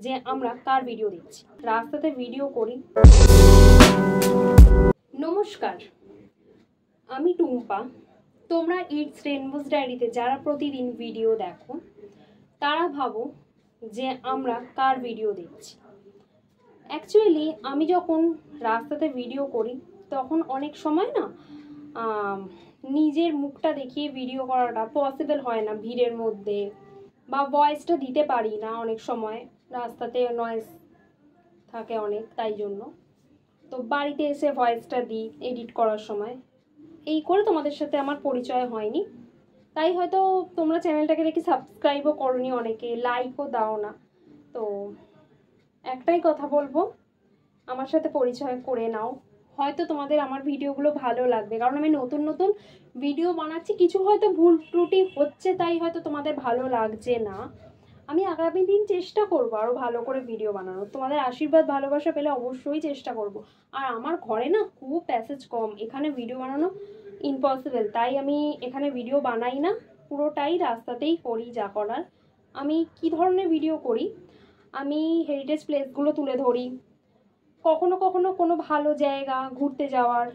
যে আমরা কার ভিডিও দেখছি, রাস্তাতে ভিডিও করি। নমস্কার, আমি টুম্পা। তোমরা ইটস রেনবোস ডায়েরিতে যারা প্রতিদিন ভিডিও দেখো তারা ভাবো যে আমরা কার ভিডিও দেখছি। অ্যাকচুয়ালি আমি যখন রাস্তাতে ভিডিও করি তখন অনেক সময় না নিজের মুখটা দেখিয়ে ভিডিও করাটা পসিবল হয় না ভিড়ের মধ্যে, বা ভয়েসটা দিতে পারি না অনেক সময়, রাস্তাতে নয়েজ থাকে অনেক, তাই জন্য তো বাড়িতে এসে ভয়েসটা দিই এডিট করার সময়। এই করে তোমাদের সাথে আমার পরিচয় হয়নি, তাই হয়তো তোমরা চ্যানেলটাকে দেখে সাবস্ক্রাইবও করোনি, অনেকে লাইকও দাও না। তো একটাই কথা বলবো, আমার সাথে পরিচয় করে নাও, হয়তো তোমাদের আমার ভিডিওগুলো ভালো লাগবে। কারণ আমি নতুন নতুন ভিডিও বানাচ্ছি, কিছু হয়তো ভুল ত্রুটি হচ্ছে তাই হয়তো তোমাদের ভালো লাগছে না। আমি আগামী দিন চেষ্টা করবো আরও ভালো করে ভিডিও বানানোর, তোমাদের আশীর্বাদ ভালোবাসা পেলে অবশ্যই চেষ্টা করব। আর আমার ঘরে না খুব প্যাসেজ কম, এখানে ভিডিও বানানো ইম্পসিবল, তাই আমি এখানে ভিডিও বানাই না, পুরোটাই রাস্তাতেই করি যা করার। আমি কি ধরনের ভিডিও করি, আমি হেরিটেজ প্লেসগুলো তুলে ধরি, কখনো কখনো কোনো ভালো জায়গা ঘুরতে যাওয়ার।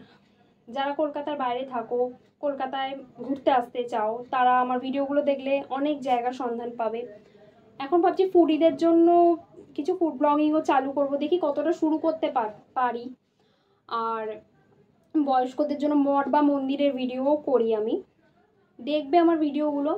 যারা কলকাতার বাইরে থাকো, কলকাতায় ঘুরতে আসতে চাও, তারা আমার ভিডিওগুলো দেখলে অনেক জায়গার সন্ধান পাবে। এখন ভাবছি ফুডিদের জন্য কিছু ফুড ব্লগিংও চালু করব, দেখি কতটা শুরু করতে পারি। আর বয়স্কদের জন্য মঠ বা মন্দিরের ভিডিও করি আমি, দেখবে আমার ভিডিওগুলো।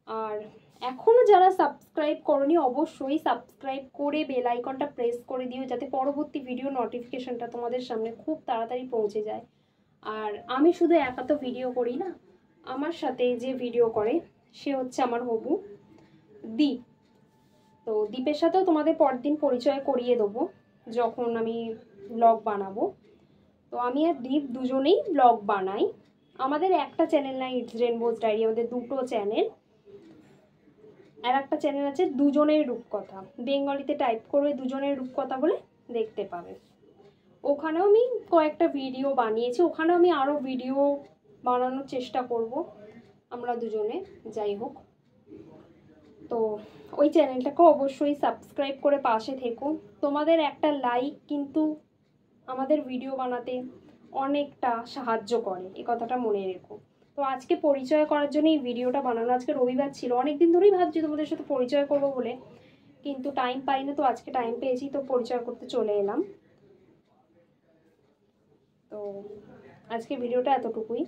আর এখনও যারা সাবস্ক্রাইব করনি অবশ্যই সাবস্ক্রাইব করে বেল আইকনটা প্রেস করে দিও, যাতে পরবর্তী ভিডিও নোটিফিকেশনটা তোমাদের সামনে খুব তাড়াতাড়ি পৌঁছে যায়। আর আমি শুধু একা তো ভিডিও করি না, আমার সাথে যে ভিডিও করে সে হচ্ছে আমার হবু দীপ। তো দীপের সাথেও তোমাদের পরদিন পরিচয় করিয়ে দেবো যখন আমি ব্লগ বানাবো। তো আমি আর দীপ দুজনেই ব্লগ বানাই। আমাদের একটা চ্যানেল না ইটস রেনবোস ডায়েরি, আমাদের দুটো চ্যানেল। আর একটা চ্যানেল আছে দুজনের রূপকথা, বেঙ্গলিতে টাইপ করবে দুজনের রূপকথা বলে দেখতে পাবে। ওখানেও আমি কয়েকটা ভিডিও বানিয়েছি, ওখানেও আমি আরও ভিডিও বানানোর চেষ্টা করব আমরা দুজনে। যাই হোক, তো ওই চ্যানেলটাকে অবশ্যই সাবস্ক্রাইব করে পাশে থেকো। তোমাদের একটা লাইক কিন্তু আমাদের ভিডিও বানাতে অনেকটা সাহায্য করে, এই কথাটা মনে রেখো। তো আজকে পরিচয় করার জন্য এই ভিডিওটা বানানো। আজকে রবিবার ছিল, অনেকদিন ধরেই ভাবছি তোমাদের সাথে পরিচয় করবো বলে, কিন্তু টাইম পাই না। তো আজকে টাইম পেয়েছি, তো পরিচয় করতে চলে এলাম। তো আজকে ভিডিওটা এতটুকুই,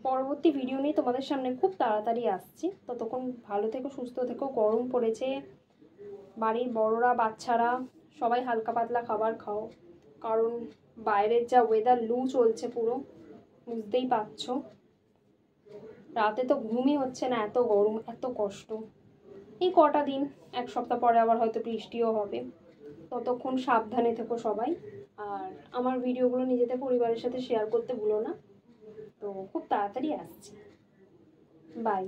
পরবর্তী ভিডিও নিয়ে তোমাদের সামনে খুব তাড়াতাড়ি আসছি। ততক্ষণ ভালো থেকো, সুস্থ থেকো। গরম পড়েছে, বাড়ির বড়রা বাচ্চারা সবাই হালকা পাতলা খাবার খাও, কারণ বাইরের যা ওয়েদার, লু চলছে পুরো, বুঝতেই পারছো। রাতে তো ঘুমই হচ্ছে না, এত গরম, এত কষ্ট। এই কটা দিন, এক সপ্তাহ পরে আবার হয়তো বৃষ্টিও হবে। ততক্ষণ সাবধানে থেকো সবাই। আর আমার ভিডিওগুলো নিজেদের পরিবারের সাথে শেয়ার করতে ভুলো না। তো খুব তাড়াতাড়ি আসছি, বাই।